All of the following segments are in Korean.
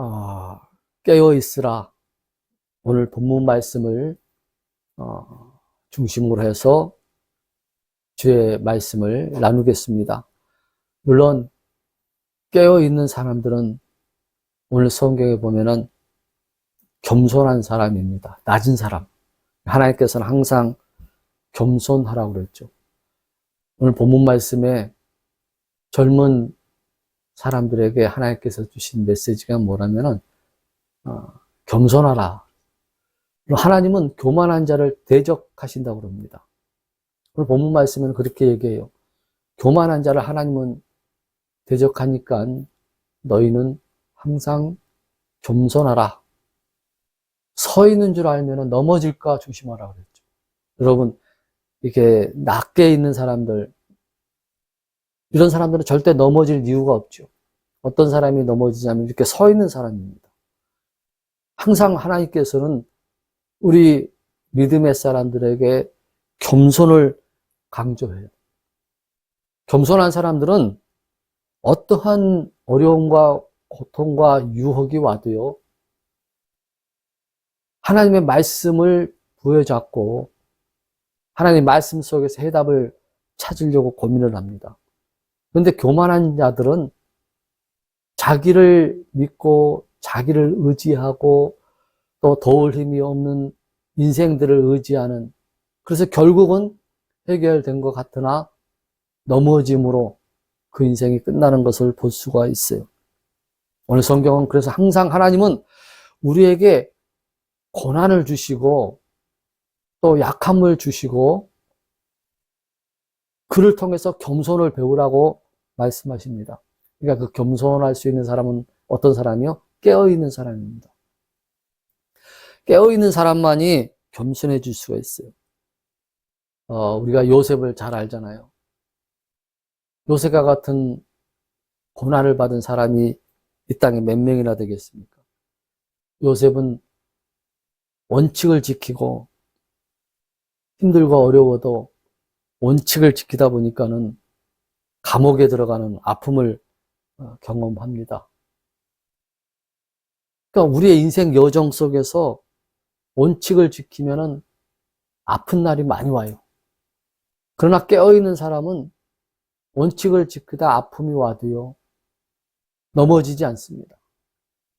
아, 깨어 있으라. 오늘 본문 말씀을 중심으로 해서 주의 말씀을 나누겠습니다. 물론 깨어 있는 사람들은 오늘 성경에 보면은 겸손한 사람입니다. 낮은 사람. 하나님께서는 항상 겸손하라고 그랬죠. 오늘 본문 말씀에 젊은 사람들에게 하나님께서 주신 메시지가 뭐라면은 겸손하라. 하나님은 교만한 자를 대적하신다고 그럽니다. 오늘 본문 말씀은 그렇게 얘기해요. 교만한 자를 하나님은 대적하니까 너희는 항상 겸손하라. 서 있는 줄 알면 넘어질까 조심하라 그랬죠. 여러분, 이렇게 낮게 있는 사람들, 이런 사람들은 절대 넘어질 이유가 없죠. 어떤 사람이 넘어지냐면 이렇게 서 있는 사람입니다. 항상 하나님께서는 우리 믿음의 사람들에게 겸손을 강조해요. 겸손한 사람들은 어떠한 어려움과 고통과 유혹이 와도요, 하나님의 말씀을 부여잡고 하나님의 말씀 속에서 해답을 찾으려고 고민을 합니다. 그런데 교만한 자들은 자기를 믿고 자기를 의지하고 또 도울 힘이 없는 인생들을 의지하는, 그래서 결국은 해결된 것 같으나 넘어짐으로 그 인생이 끝나는 것을 볼 수가 있어요. 오늘 성경은 그래서 항상 하나님은 우리에게 고난을 주시고 또 약함을 주시고 그를 통해서 겸손을 배우라고 말씀하십니다. 그러니까 그 겸손할 수 있는 사람은 어떤 사람이요? 깨어있는 사람입니다. 깨어있는 사람만이 겸손해질 수가 있어요. 우리가 요셉을 잘 알잖아요. 요셉과 같은 고난을 받은 사람이 이 땅에 몇 명이나 되겠습니까? 요셉은 원칙을 지키고 힘들고 어려워도 원칙을 지키다 보니까는 감옥에 들어가는 아픔을 경험합니다. 그러니까 우리의 인생 여정 속에서 원칙을 지키면은 아픈 날이 많이 와요. 그러나 깨어있는 사람은 원칙을 지키다 아픔이 와도요, 넘어지지 않습니다.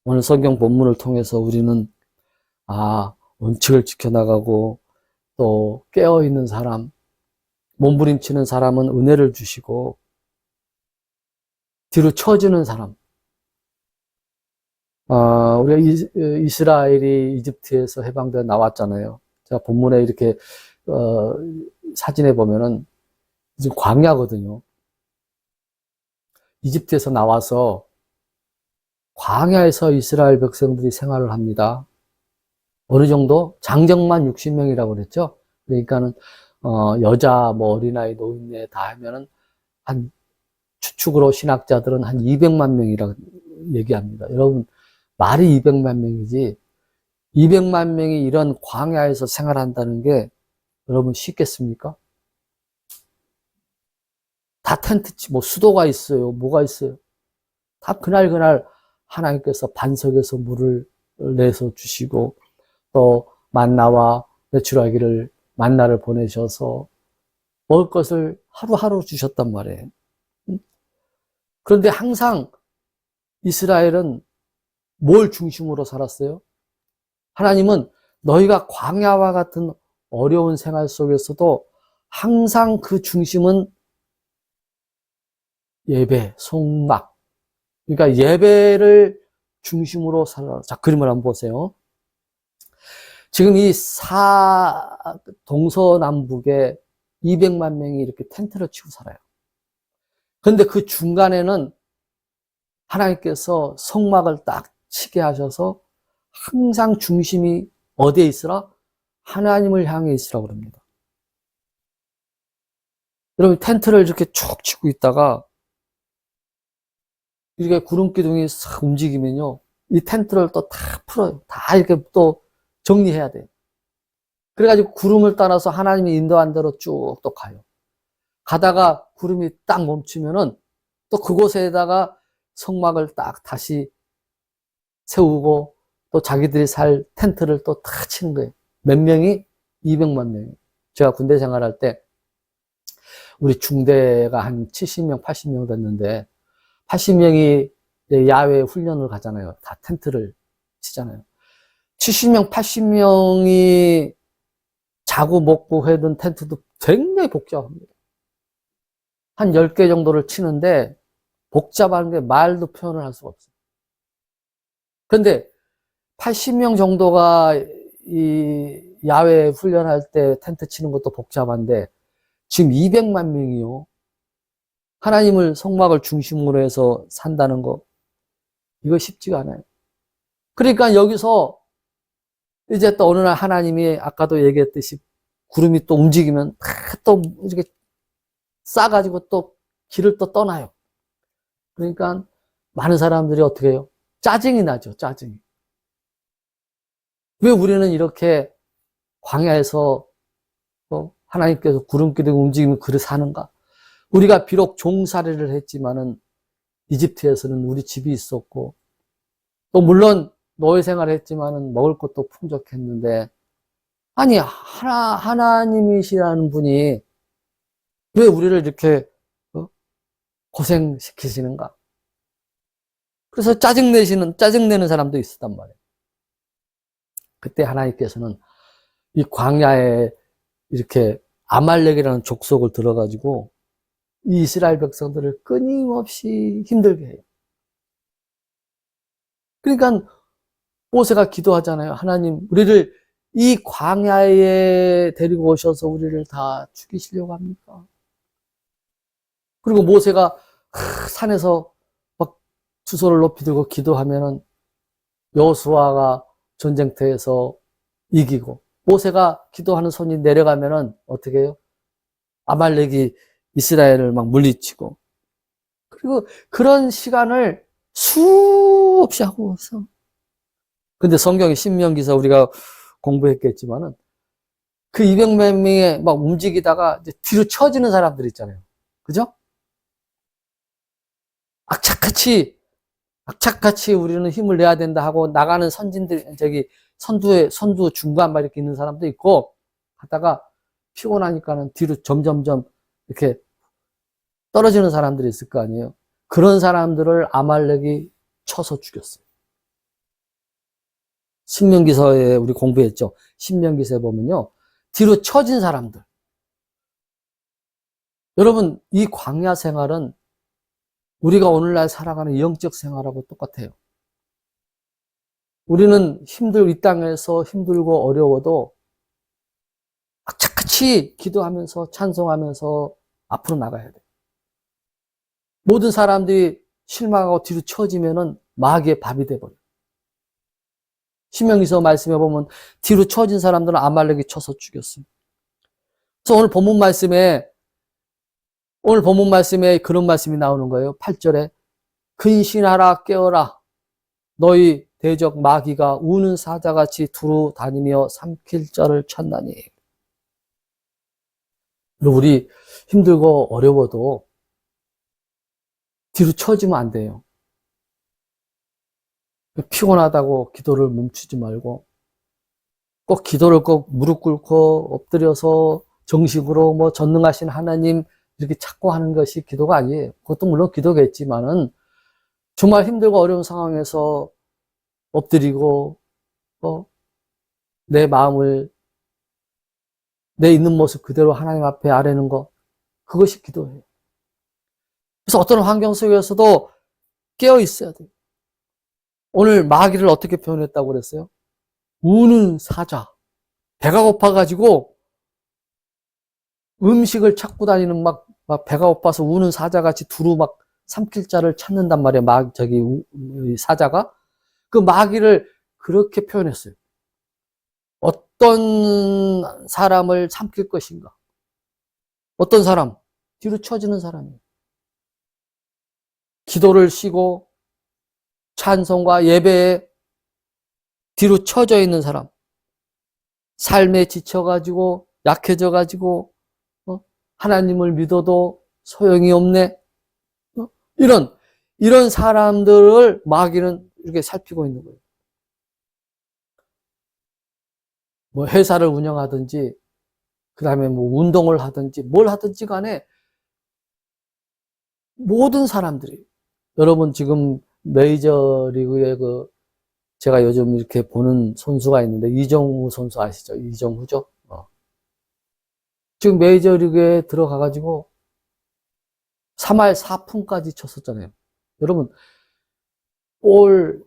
오늘 성경 본문을 통해서 우리는 원칙을 지켜나가고 또 깨어있는 사람, 몸부림치는 사람은 은혜를 주시고 뒤로 처지는 사람, 우리가 이스라엘이 이집트에서 해방되어 나왔잖아요. 제가 본문에 이렇게 사진에 보면은 지금 광야거든요. 이집트에서 나와서 광야에서 이스라엘 백성들이 생활을 합니다. 어느 정도? 장정만 60명이라고 그랬죠. 그러니까는 여자, 뭐 어린아이, 노인네 다 하면은 한 추측으로 신학자들은 한 200만 명이라고 얘기합니다. 여러분, 말이 200만 명이지 200만 명이 이런 광야에서 생활한다는 게 여러분 쉽겠습니까? 다 텐트치, 뭐 수도가 있어요. 뭐가 있어요. 다 그날 하나님께서 반석에서 물을 내서 주시고 또 만나와 메추라기를 만나를 보내셔서 먹을 것을 하루하루 주셨단 말이에요. 그런데 항상 이스라엘은 뭘 중심으로 살았어요? 하나님은 너희가 광야와 같은 어려운 생활 속에서도 항상 그 중심은 예배, 송막. 그러니까 예배를 중심으로 살아. 자, 그림을 한번 보세요. 지금 이 동서남북에 200만 명이 이렇게 텐트를 치고 살아요. 그런데 그 중간에는 하나님께서 성막을 딱 치게 하셔서 항상 중심이 어디에 있으라? 하나님을 향해 있으라고 그럽니다. 여러분, 텐트를 이렇게 쭉 치고 있다가 이렇게 구름 기둥이 싹 움직이면요, 이 텐트를 또 다 풀어요. 다 이렇게 또 정리해야 돼요. 그래가지고 구름을 따라서 하나님이 인도한 대로 쭉 또 가요. 가다가 구름이 딱 멈추면은 또 그곳에다가 성막을 딱 다시 세우고 또 자기들이 살 텐트를 또 다 치는 거예요. 몇 명이? 200만 명이. 제가 군대 생활할 때 우리 중대가 한 70명, 80명 됐는데 80명이 야외 훈련을 가잖아요. 다 텐트를 치잖아요. 70명, 80명이 자고 먹고 해둔 텐트도 굉장히 복잡합니다. 한 10개 정도를 치는데 복잡한 게 말도 표현을 할 수가 없어요. 그런데 80명 정도가 이 야외 훈련할 때 텐트 치는 것도 복잡한데 지금 200만 명이요. 하나님을 성막을 중심으로 해서 산다는 거, 이거 쉽지가 않아요. 그러니까 여기서 이제 또 어느 날 하나님이 아까도 얘기했듯이 구름이 또 움직이면 또 이렇게 싸가지고 또 길을 또 떠나요. 그러니까 많은 사람들이 어떻게 해요? 짜증이 나죠, 짜증이. 왜 우리는 이렇게 광야에서 하나님께서 구름길이 움직이면 그를 사는가? 우리가 비록 종살이를 했지만은 이집트에서는 우리 집이 있었고 또 물론 노예 생활을 했지만은 먹을 것도 풍족했는데 아니 하나님이시라는 분이 왜 우리를 이렇게 고생시키시는가? 그래서 짜증내는 사람도 있었단 말이에요. 그때 하나님께서는 이 광야에 이렇게 아말렉이라는 족속을 들어가지고 이 이스라엘 백성들을 끊임없이 힘들게 해요. 그러니까 모세가 기도하잖아요. 하나님, 우리를 이 광야에 데리고 오셔서 우리를 다 죽이시려고 합니까? 그리고 모세가 산에서 막 두 손을 높이 들고 기도하면은 여호수아가 전쟁터에서 이기고 모세가 기도하는 손이 내려가면은 어떻게 해요? 아말렉이 이스라엘을 막 물리치고 그리고 그런 시간을 수없이 하고 있어. 근데 성경의 신명기서 우리가 공부했겠지만은 그 200몇 명이 막 움직이다가 이제 뒤로 쳐지는 사람들 있잖아요. 그죠? 악착같이 우리는 힘을 내야 된다 하고 나가는 선진들, 선두 중간 막 이렇게 있는 사람도 있고 하다가 피곤하니까는 뒤로 점점점 이렇게 떨어지는 사람들이 있을 거 아니에요. 그런 사람들을 아말렉이 쳐서 죽였어요. 신명기서에 우리 공부했죠. 신명기서에 보면요. 뒤로 쳐진 사람들. 여러분, 이 광야 생활은 우리가 오늘날 살아가는 영적 생활하고 똑같아요. 우리는 이 땅에서 힘들고 어려워도 악착같이 기도하면서 찬송하면서 앞으로 나가야 돼요. 모든 사람들이 실망하고 뒤로 쳐지면은 마귀의 밥이 돼버려요. 신명기서 말씀해 보면 뒤로 쳐진 사람들은 아말렉이 쳐서 죽였어요. 그래서 오늘 본문 말씀에 그런 말씀이 나오는 거예요. 8절에 근신하라 깨어라 너희 대적 마귀가 우는 사자같이 두루 다니며 삼킬 자를 찾나니. 우리 힘들고 어려워도 뒤로 쳐지면 안 돼요. 피곤하다고 기도를 멈추지 말고 꼭 기도를 꼭 무릎 꿇고 엎드려서 정식으로 뭐 전능하신 하나님 이렇게 찾고 하는 것이 기도가 아니에요. 그것도 물론 기도겠지만은 정말 힘들고 어려운 상황에서 엎드리고 내 마음을 내 있는 모습 그대로 하나님 앞에 아뢰는 거, 그것이 기도예요. 그래서 어떤 환경 속에서도 깨어 있어야 돼요. 오늘 마귀를 어떻게 표현했다고 그랬어요? 우는 사자. 배가 고파가지고 음식을 찾고 다니는 막 배가 고파서 우는 사자같이 두루 막 삼킬 자를 찾는단 말이에요. 사자가. 그 마귀를 그렇게 표현했어요. 어떤 사람을 삼킬 것인가? 어떤 사람? 뒤로 쳐지는 사람이에요. 기도를 쉬고 찬송과 예배에 뒤로 쳐져 있는 사람. 삶에 지쳐가지고 약해져가지고 하나님을 믿어도 소용이 없네. 이런 사람들을 마귀는 이렇게 살피고 있는 거예요. 뭐 회사를 운영하든지, 그 다음에 뭐 운동을 하든지, 뭘 하든지 간에 모든 사람들이, 여러분 지금 메이저리그에 제가 요즘 이렇게 보는 선수가 있는데, 이정후 선수 아시죠? 이정후죠? 지금 메이저리그에 들어가가지고 3할 4푼까지 쳤었잖아요. 여러분, 볼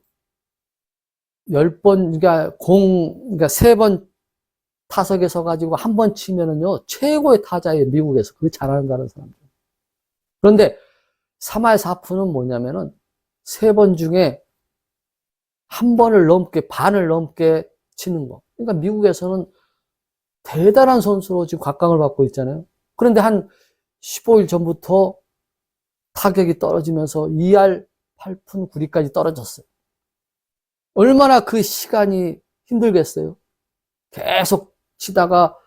10번, 그러니까 3번 타석에 서가지고 한 번 치면은요, 최고의 타자예요, 미국에서. 그 잘하는 사람들. 그런데 3할 4푼은 뭐냐면은, 3번 중에 한 번을 넘게, 반을 넘게 치는 거. 그러니까 미국에서는 대단한 선수로 지금 각광을 받고 있잖아요. 그런데 한 15일 전부터 타격이 떨어지면서 2할 8푼 9리까지 떨어졌어요. 얼마나 그 시간이 힘들겠어요. 계속 치다가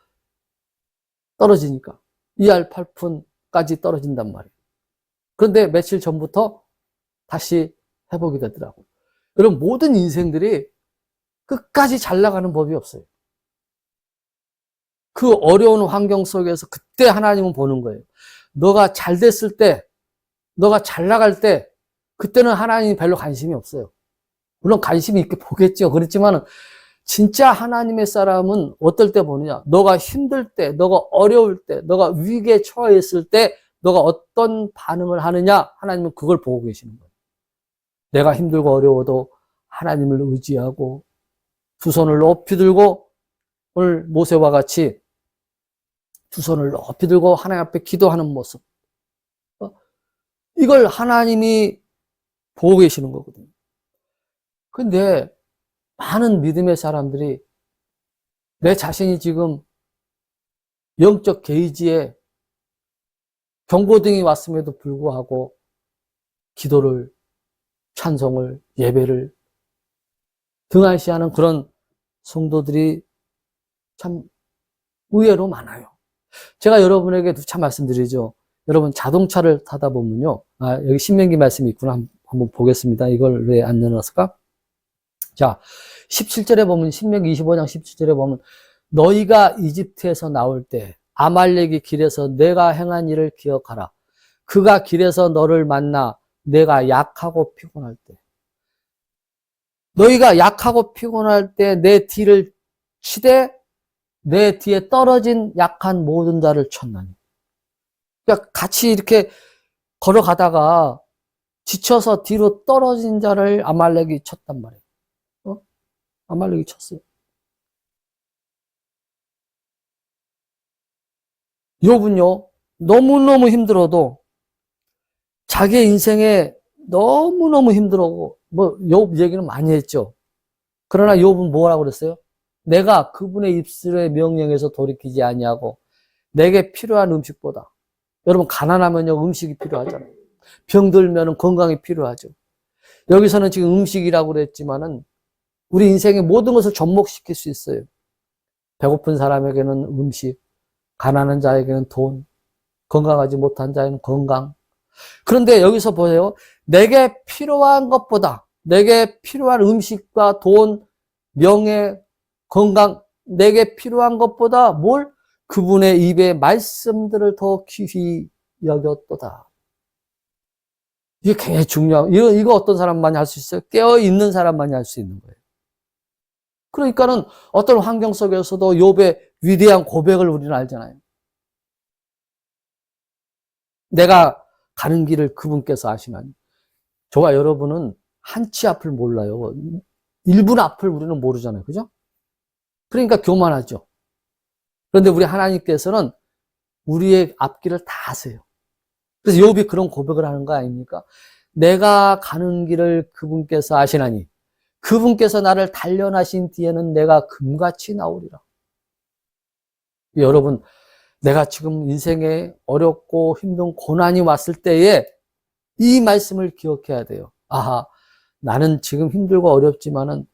떨어지니까 2할 8푼까지 떨어진단 말이에요. 그런데 며칠 전부터 다시 회복이 되더라고요. 여러분, 모든 인생들이 끝까지 잘 나가는 법이 없어요. 그 어려운 환경 속에서 그때 하나님은 보는 거예요. 너가 잘 됐을 때, 너가 잘 나갈 때, 그때는 하나님이 별로 관심이 없어요. 물론 관심이 있게 보겠죠. 그렇지만 진짜 하나님의 사람은 어떨 때 보느냐. 너가 힘들 때, 너가 어려울 때, 너가 위기에 처해 있을 때 너가 어떤 반응을 하느냐. 하나님은 그걸 보고 계시는 거예요. 내가 힘들고 어려워도 하나님을 의지하고 두 손을 높이 들고, 오늘 모세와 같이 두 손을 높이 들고 하나님 앞에 기도하는 모습. 이걸 하나님이 보고 계시는 거거든요. 근데 많은 믿음의 사람들이 내 자신이 지금 영적 게이지에 경고등이 왔음에도 불구하고 기도를, 찬송을, 예배를 등한시하는 그런 성도들이 참 의외로 많아요. 제가 여러분에게 누차 말씀드리죠. 여러분 자동차를 타다 보면요. 여기 신명기 말씀이 있구나. 한번 보겠습니다. 이걸 왜 안 넣어놨을까? 자, 17절에 보면, 신명기 25장 17절에 보면, 너희가 이집트에서 나올 때 아말렉이 길에서 내가 행한 일을 기억하라. 그가 길에서 너를 만나 내가 약하고 피곤할 때, 너희가 약하고 피곤할 때 내 뒤를 치되 내 뒤에 떨어진 약한 모든 자를 쳤나니. 그러니까 같이 이렇게 걸어가다가 지쳐서 뒤로 떨어진 자를 아말렉이 쳤단 말이에요. 아말렉이 쳤어요. 욥은요, 너무너무 힘들어도 자기의 인생에 너무너무 힘들어고, 욥 얘기는 많이 했죠. 그러나 욥은 뭐라고 그랬어요? 내가 그분의 입술의 명령에서 돌이키지 아니하고 내게 필요한 음식보다, 여러분 가난하면요 음식이 필요하잖아요. 병들면 건강이 필요하죠. 여기서는 지금 음식이라고 그랬지만은 우리 인생의 모든 것을 접목시킬 수 있어요. 배고픈 사람에게는 음식, 가난한 자에게는 돈, 건강하지 못한 자에게는 건강. 그런데 여기서 보세요. 내게 필요한 것보다, 내게 필요한 음식과 돈, 명예, 건강, 내게 필요한 것보다 뭘? 그분의 입의 말씀들을 더 귀히 여겼도다. 이게 굉장히 중요하고, 이거 어떤 사람만이 할 수 있어요? 깨어있는 사람만이 할 수 있는 거예요. 그러니까는 어떤 환경 속에서도 욥의 위대한 고백을 우리는 알잖아요. 내가 가는 길을 그분께서 아시나니. 저와 여러분은 한 치 앞을 몰라요. 1분 앞을 우리는 모르잖아요. 그죠? 그러니까 교만하죠. 그런데 우리 하나님께서는 우리의 앞길을 다 아세요. 그래서 욥이 그런 고백을 하는 거 아닙니까? 내가 가는 길을 그분께서 아시나니 그분께서 나를 단련하신 뒤에는 내가 금같이 나오리라. 여러분, 내가 지금 인생에 어렵고 힘든 고난이 왔을 때에 이 말씀을 기억해야 돼요. 아하, 나는 지금 힘들고 어렵지만은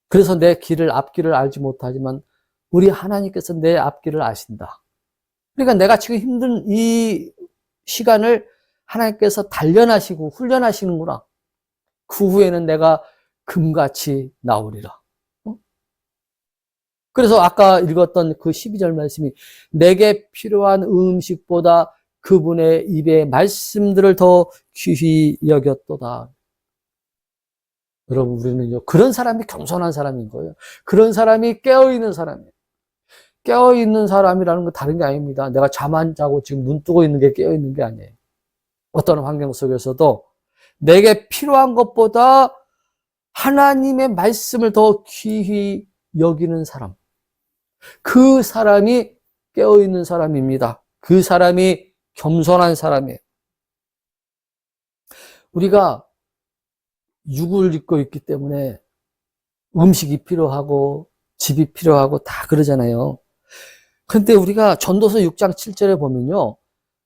그래서 내 길을, 앞길을 알지 못하지만 우리 하나님께서 내 앞길을 아신다. 그러니까 내가 지금 힘든 이 시간을 하나님께서 단련하시고 훈련하시는구나. 그 후에는 내가 금같이 나오리라. 그래서 아까 읽었던 그 12절 말씀이 내게 필요한 음식보다 그분의 입의 말씀들을 더 귀히 여겼도다. 여러분, 우리는요, 그런 사람이 겸손한 사람인 거예요. 그런 사람이 깨어있는 사람이에요. 깨어있는 사람이라는 건 다른 게 아닙니다. 내가 잠 안 자고 지금 눈 뜨고 있는 게 깨어있는 게 아니에요. 어떤 환경 속에서도 내게 필요한 것보다 하나님의 말씀을 더 귀히 여기는 사람. 그 사람이 깨어있는 사람입니다. 그 사람이 겸손한 사람이에요. 우리가 육을 입고 있기 때문에 음식이 필요하고 집이 필요하고 다 그러잖아요. 근데 우리가 전도서 6장 7절에 보면요.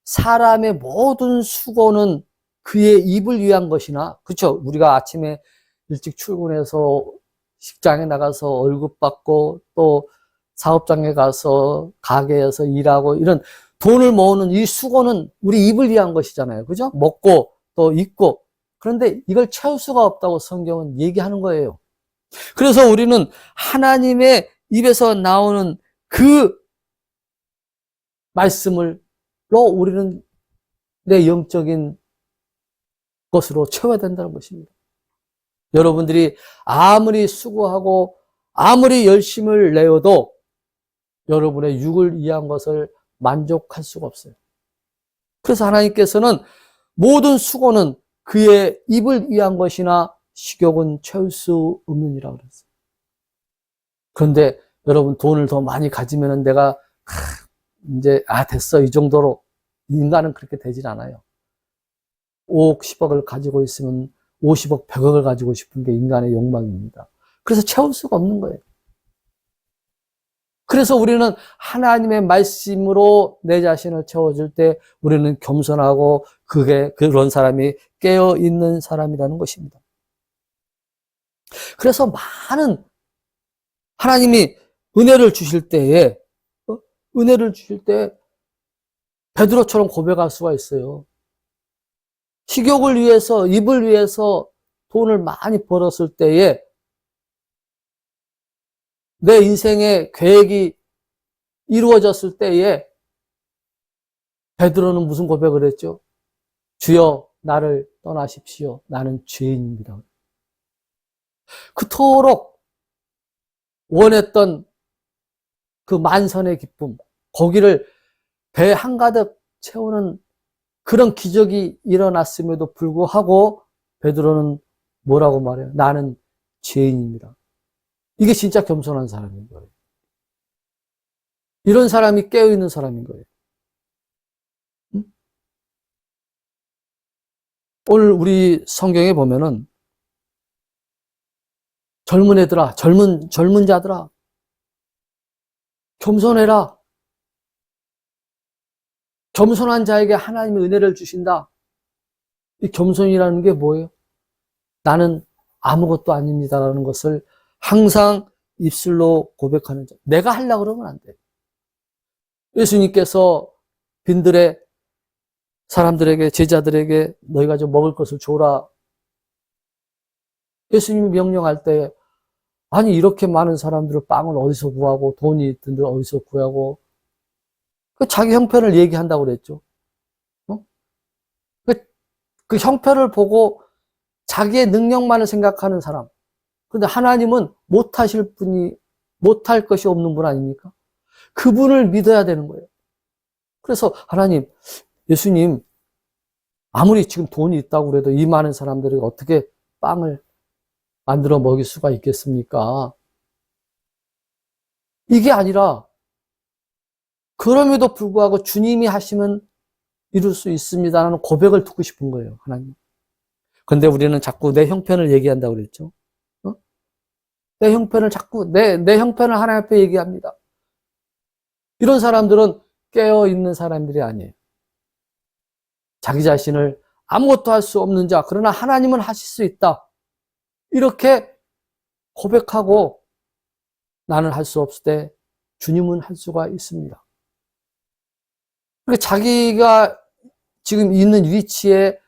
사람의 모든 수고는 그의 입을 위한 것이나, 그렇죠? 우리가 아침에 일찍 출근해서 직장에 나가서 월급 받고 또 사업장에 가서 가게에서 일하고 이런 돈을 모으는 이 수고는 우리 입을 위한 것이잖아요. 그죠? 먹고 또 입고. 그런데 이걸 채울 수가 없다고 성경은 얘기하는 거예요. 그래서 우리는 하나님의 입에서 나오는 그 말씀으로 우리는 내 영적인 것으로 채워야 된다는 것입니다. 여러분들이 아무리 수고하고 아무리 열심을 내어도 여러분의 육을 위한 것을 만족할 수가 없어요. 그래서 하나님께서는 모든 수고는 그의 입을 위한 것이나 식욕은 채울 수 없느니라 그랬어요. 그런데 여러분 돈을 더 많이 가지면 내가 이제 됐어 이 정도로 인간은 그렇게 되질 않아요. 5억 10억을 가지고 있으면 50억 100억을 가지고 싶은 게 인간의 욕망입니다. 그래서 채울 수가 없는 거예요. 그래서 우리는 하나님의 말씀으로 내 자신을 채워줄 때 우리는 겸손하고 그런 사람이 깨어있는 사람이라는 것입니다. 그래서 많은 하나님이 은혜를 주실 때에 베드로처럼 고백할 수가 있어요. 식욕을 위해서, 입을 위해서 돈을 많이 벌었을 때에 내 인생의 계획이 이루어졌을 때에 베드로는 무슨 고백을 했죠? 주여 나를 떠나십시오. 나는 죄인입니다. 그토록 원했던 그 만선의 기쁨, 거기를 배 한가득 채우는 그런 기적이 일어났음에도 불구하고 베드로는 뭐라고 말해요? 나는 죄인입니다. 이게 진짜 겸손한 사람인 거예요. 이런 사람이 깨어있는 사람인 거예요. 응? 오늘 우리 성경에 보면은 젊은 애들아, 젊은 자들아, 겸손해라. 겸손한 자에게 하나님의 은혜를 주신다. 이 겸손이라는 게 뭐예요? 나는 아무것도 아닙니다라는 것을 항상 입술로 고백하는 자. 내가 하려고 그러면 안 돼. 예수님께서 빈들의 사람들에게, 제자들에게 너희가 좀 먹을 것을 줘라. 예수님이 명령할 때 아니 이렇게 많은 사람들을 빵을 어디서 구하고 돈이 있던들 어디서 구하고 자기 형편을 얘기한다고 그랬죠. 그 형편을 보고 자기의 능력만을 생각하는 사람. 그런데 하나님은 못할 것이 없는 분 아닙니까? 그분을 믿어야 되는 거예요. 그래서 하나님, 예수님, 아무리 지금 돈이 있다고 그래도 이 많은 사람들이 어떻게 빵을 만들어 먹일 수가 있겠습니까? 이게 아니라, 그럼에도 불구하고 주님이 하시면 이룰 수 있습니다라는 고백을 듣고 싶은 거예요, 하나님. 근데 우리는 자꾸 내 형편을 얘기한다고 그랬죠. 내 형편을 자꾸, 내 형편을 하나님 앞에 얘기합니다. 이런 사람들은 깨어있는 사람들이 아니에요. 자기 자신을 아무것도 할 수 없는 자, 그러나 하나님은 하실 수 있다. 이렇게 고백하고 나는 할 수 없을 때 주님은 할 수가 있습니다. 그러니까 자기가 지금 있는 위치에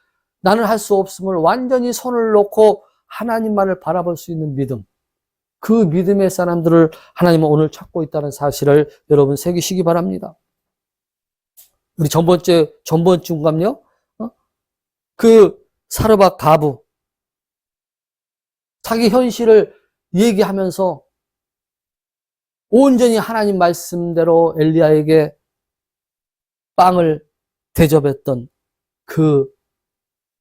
나는 할 수 없음을 완전히 손을 놓고 하나님만을 바라볼 수 있는 믿음. 그 믿음의 사람들을 하나님은 오늘 찾고 있다는 사실을 여러분 새기시기 바랍니다. 우리 전번주인가요? 그 사르밧 가부, 자기 현실을 얘기하면서 온전히 하나님 말씀대로 엘리야에게 빵을 대접했던 그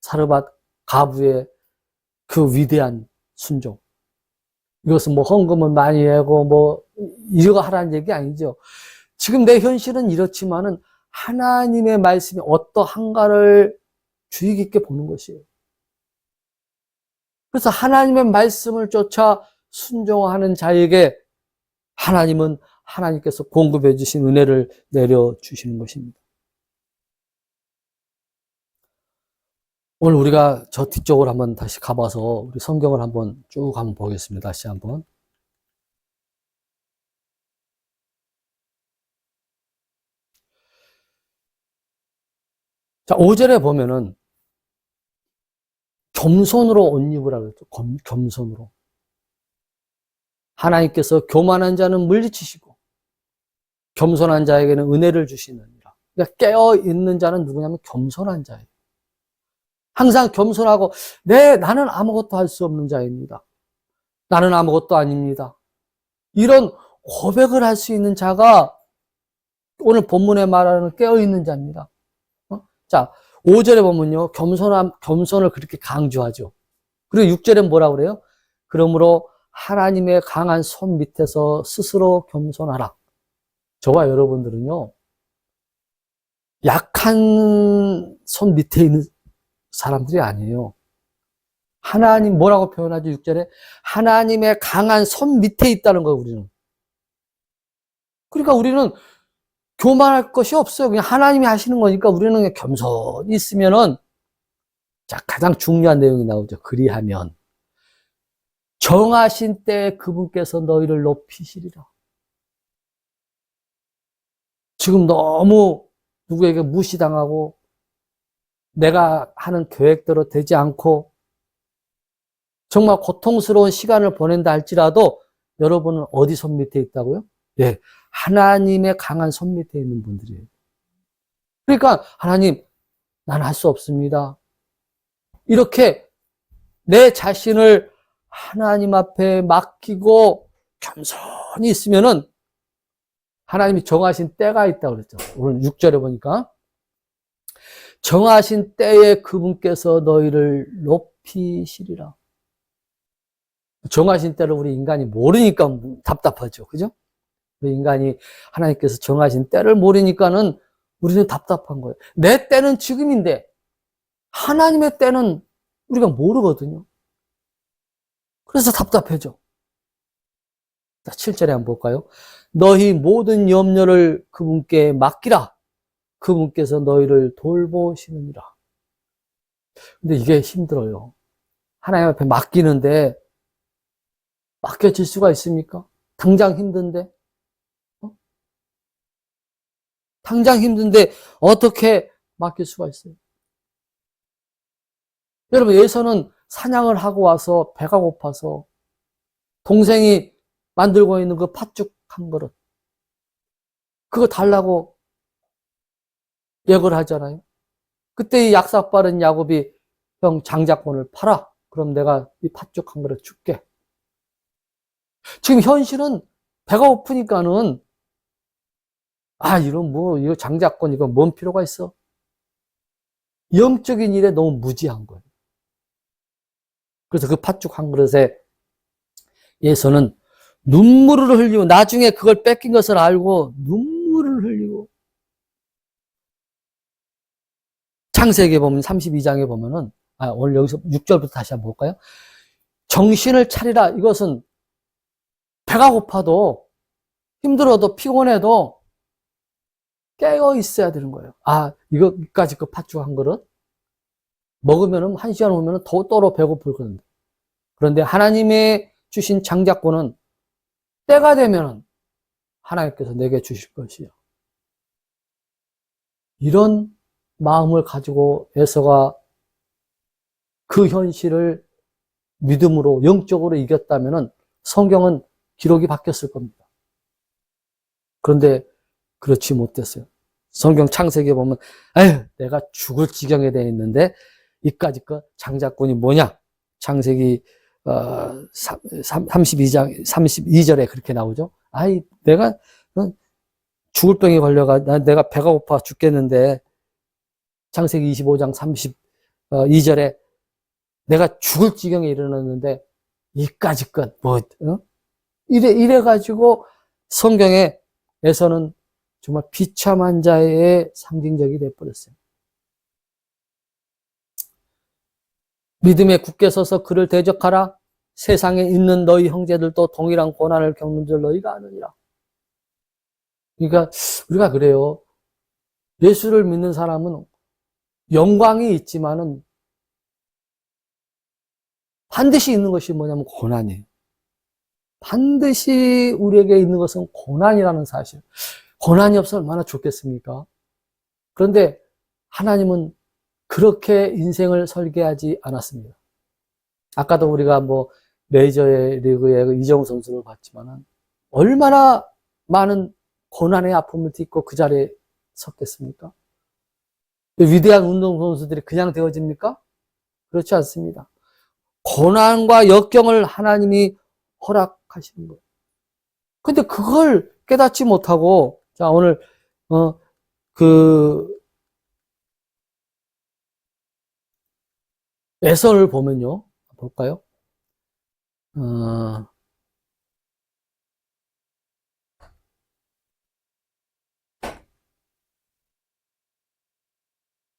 사르밧 가부의 그 위대한 순종. 이것은 뭐 헌금을 많이 하고 뭐 이거 하라는 얘기 아니죠. 지금 내 현실은 이렇지만은 하나님의 말씀이 어떠한가를 주의 깊게 보는 것이에요. 그래서 하나님의 말씀을 쫓아 순종하는 자에게 하나님은 하나님께서 공급해 주신 은혜를 내려주시는 것입니다. 오늘 우리가 저 뒤쪽으로 한번 다시 가봐서 우리 성경을 한번 쭉 한번 보겠습니다. 다시 한번. 자, 5절에 보면은 겸손으로 옷 입으라 그랬죠. 겸손으로. 하나님께서 교만한 자는 물리치시고 겸손한 자에게는 은혜를 주시느니라. 그러니까 깨어있는 자는 누구냐면 겸손한 자예요. 항상 겸손하고 나는 아무것도 할 수 없는 자입니다. 나는 아무것도 아닙니다. 이런 고백을 할 수 있는 자가 오늘 본문에 말하는 깨어있는 자입니다. 자, 5절에 보면요. 겸손을 그렇게 강조하죠. 그리고 6절에 뭐라고 그래요? 그러므로 하나님의 강한 손 밑에서 스스로 겸손하라. 저와 여러분들은요. 약한 손 밑에 있는 사람들이 아니에요. 하나님 뭐라고 표현하죠? 6절에 하나님의 강한 손 밑에 있다는 거예요. 우리는. 그러니까 우리는 교만할 것이 없어요. 그냥 하나님이 하시는 거니까 우리는 그냥 겸손히 있으면은, 자, 가장 중요한 내용이 나오죠. 그리하면 정하신 때에 그분께서 너희를 높이시리라. 지금 너무 누구에게 무시당하고 내가 하는 계획대로 되지 않고 정말 고통스러운 시간을 보낸다 할지라도 여러분은 어디 손 밑에 있다고요? 예, 하나님의 강한 손 밑에 있는 분들이에요. 그러니까 하나님, 난 할 수 없습니다. 이렇게 내 자신을 하나님 앞에 맡기고 겸손히 있으면은 하나님이 정하신 때가 있다고 그랬죠. 오늘 6절에 보니까 정하신 때에 그분께서 너희를 높이시리라. 정하신 때를 우리 인간이 모르니까 답답하죠. 그죠? 우리 인간이 하나님께서 정하신 때를 모르니까는 우리는 답답한 거예요. 내 때는 지금인데 하나님의 때는 우리가 모르거든요. 그래서 답답해져. 자, 7절에 한번 볼까요? 너희 모든 염려를 그분께 맡기라. 그분께서 너희를 돌보시느니라. 근데 이게 힘들어요. 하나님 앞에 맡기는데 맡겨질 수가 있습니까? 당장 힘든데? 당장 힘든데 어떻게 맡길 수가 있어요? 여러분, 예서는 사냥을 하고 와서 배가 고파서 동생이 만들고 있는 그 팥죽 한 그릇, 그거 달라고 예고를 하잖아요. 그때 이 약삭 빠른 야곱이 형 장자권을 팔아. 그럼 내가 이 팥죽 한 그릇 줄게. 지금 현실은 배가 고프니까는 이거 장자권 이거 뭔 필요가 있어? 영적인 일에 너무 무지한 거예요. 그래서 그 팥죽 한 그릇에 예서는 눈물을 흘리고 나중에 그걸 뺏긴 것을 알고 눈물을 흘리고 창세기에 보면 32장에 보면은 오늘 여기서 6절부터 다시 한번 볼까요? 정신을 차리라. 이것은 배가 고파도 힘들어도 피곤해도 깨어 있어야 되는 거예요. 이거까지 그 팥죽 한 그릇 먹으면은 1시간 후면은 더더러 배고플거든요. 그런데 하나님의 주신 장자권은 때가 되면은 하나님께서 내게 주실 것이요. 이런 마음을 가지고 에서가 그 현실을 믿음으로 영적으로 이겼다면은 성경은 기록이 바뀌었을 겁니다. 그런데 그렇지 못했어요. 성경 창세기에 보면 에휴 내가 죽을 지경에 돼 있는데 이까짓 거 장자권이 뭐냐? 창세기 32장 32절에 그렇게 나오죠. 아이 내가 죽을 병에 걸려가 내가 배가 고파 죽겠는데 창세기 25장 32절에 내가 죽을 지경에 이르렀는데 이까짓 것 뭐 이래 가지고 성경에서는 정말 비참한 자의 상징적이 돼 버렸어요. 믿음에 굳게 서서 그를 대적하라. 세상에 있는 너희 형제들도 동일한 고난을 겪는 줄 너희가 아느니라. 그러니까 우리가 그래요. 예수를 믿는 사람은 영광이 있지만은 반드시 있는 것이 뭐냐면 고난이에요. 반드시 우리에게 있는 것은 고난이라는 사실. 고난이 없으면 얼마나 좋겠습니까? 그런데 하나님은 그렇게 인생을 설계하지 않았습니다. 아까도 우리가 메이저의 리그의 이정우 선수를 봤지만은 얼마나 많은 고난의 아픔을 딛고 그 자리에 섰겠습니까? 위대한 운동선수들이 그냥 되어집니까? 그렇지 않습니다. 고난과 역경을 하나님이 허락하시는 거예요. 근데 그걸 깨닫지 못하고, 자, 오늘, 에서를 보면요. 볼까요?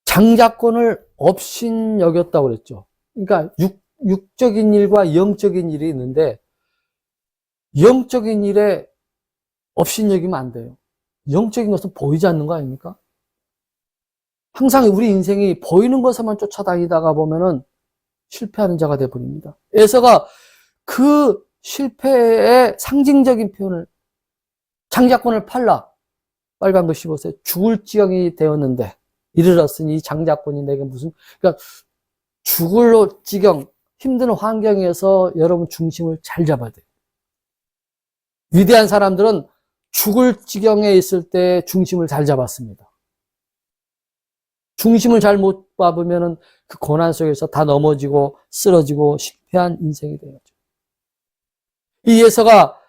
장자권을 업신여겼다고 그랬죠. 그러니까 육적인 일과 영적인 일이 있는데 영적인 일에 업신여기면 안 돼요. 영적인 것은 보이지 않는 거 아닙니까? 항상 우리 인생이 보이는 것에만 쫓아다니다가 보면은 실패하는 자가 되어버립니다. 에서가 그 실패의 상징적인 표현을 장자권을 팔라. 빨간 거 씹었어요. 죽을 지경이 되었는데 이르렀으니 장자권이 내게 무슨 그러니까 죽을 지경 힘든 환경에서 여러분 중심을 잘 잡아야 돼요. 위대한 사람들은 죽을 지경에 있을 때 중심을 잘 잡았습니다. 중심을 잘 못 잡으면은 그 고난 속에서 다 넘어지고 쓰러지고 실패한 인생이 되었죠. 이 예서가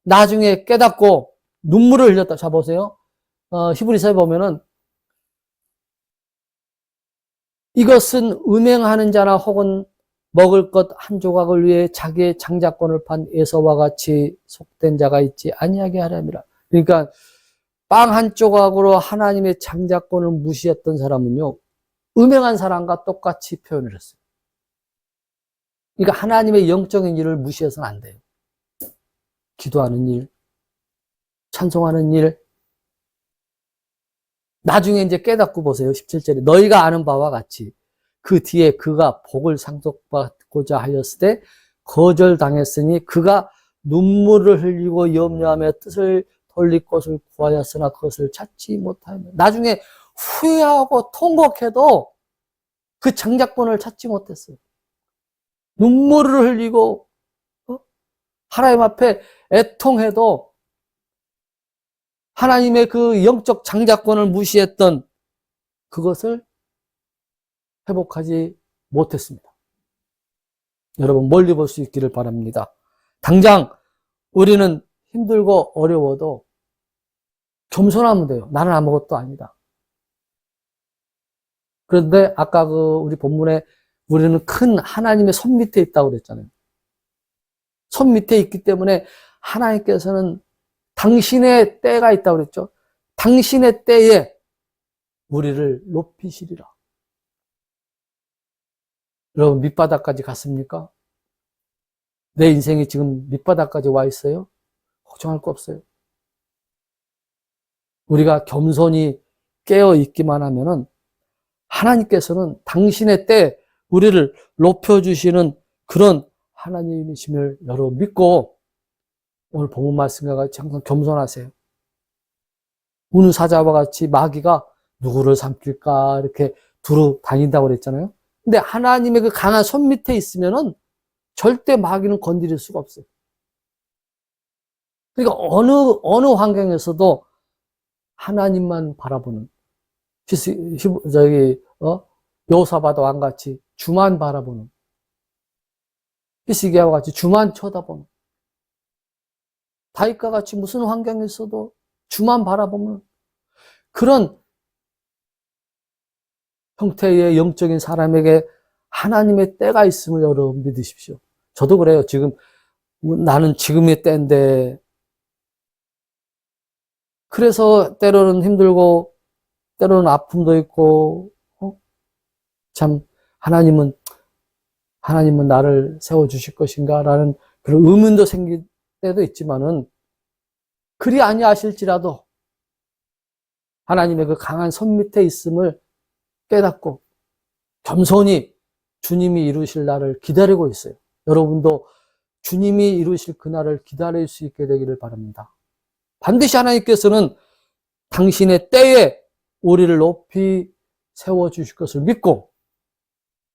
나중에 깨닫고 눈물을 흘렸다. 자 보세요. 히브리서에 보면은 이것은 음행하는 자나 혹은 먹을 것 한 조각을 위해 자기의 장자권을 판 에서와 같이 속된 자가 있지 아니하게 하려니라. 그러니까 빵 한 조각으로 하나님의 장자권을 무시했던 사람은요, 음행한 사람과 똑같이 표현을 했어요. 그러니까 하나님의 영적인 일을 무시해서는 안 돼요. 기도하는 일, 찬송하는 일. 나중에 이제 깨닫고 보세요. 17절에 너희가 아는 바와 같이 그 뒤에 그가 복을 상속받고자 하였을 때 거절당했으니 그가 눈물을 흘리고 염려하며 뜻을 돌릴 것을 구하였으나 그것을 찾지 못하며 나중에 후회하고 통곡해도 그 장자권을 찾지 못했어요. 눈물을 흘리고 하나님 앞에 애통해도 하나님의 그 영적 장자권을 무시했던 그것을 회복하지 못했습니다. 여러분 멀리 볼 수 있기를 바랍니다. 당장 우리는 힘들고 어려워도 겸손하면 돼요. 나는 아무것도 아니다. 그런데 아까 우리 본문에 우리는 큰 하나님의 손 밑에 있다고 그랬잖아요. 손 밑에 있기 때문에 하나님께서는 당신의 때가 있다고 그랬죠. 당신의 때에 우리를 높이시리라. 여러분 밑바닥까지 갔습니까? 내 인생이 지금 밑바닥까지 와 있어요? 걱정할 거 없어요. 우리가 겸손히 깨어 있기만 하면은 하나님께서는 당신의 때 우리를 높여주시는 그런 하나님이심을 여러분 믿고 오늘 본문 말씀과 같이 항상 겸손하세요. 우는 사자와 같이 마귀가 누구를 삼킬까 이렇게 두루 다닌다고 그랬잖아요. 근데 하나님의 그 강한 손 밑에 있으면은 절대 마귀는 건드릴 수가 없어요. 그러니까 어느 환경에서도 하나님만 바라보는, 여호사밧 왕같이 주만 바라보는, 히스기야와 같이 주만 쳐다보는, 다윗과 같이 무슨 환경에서도 주만 바라보는 그런 형태의 영적인 사람에게 하나님의 때가 있음을 여러분 믿으십시오. 저도 그래요. 지금 나는 지금의 때인데, 그래서 때로는 힘들고 때로는 아픔도 있고, 참 하나님은 나를 세워주실 것인가 라는 그런 의문도 생길 때도 있지만은, 그리 아니하실지라도 하나님의 그 강한 손 밑에 있음을 깨닫고 겸손히 주님이 이루실 날을 기다리고 있어요. 여러분도 주님이 이루실 그날을 기다릴 수 있게 되기를 바랍니다. 반드시 하나님께서는 당신의 때에 우리를 높이 세워주실 것을 믿고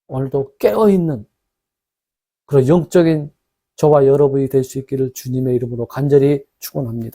오늘도 깨어있는 그런 영적인 저와 여러분이 될 수 있기를 주님의 이름으로 간절히 축원합니다.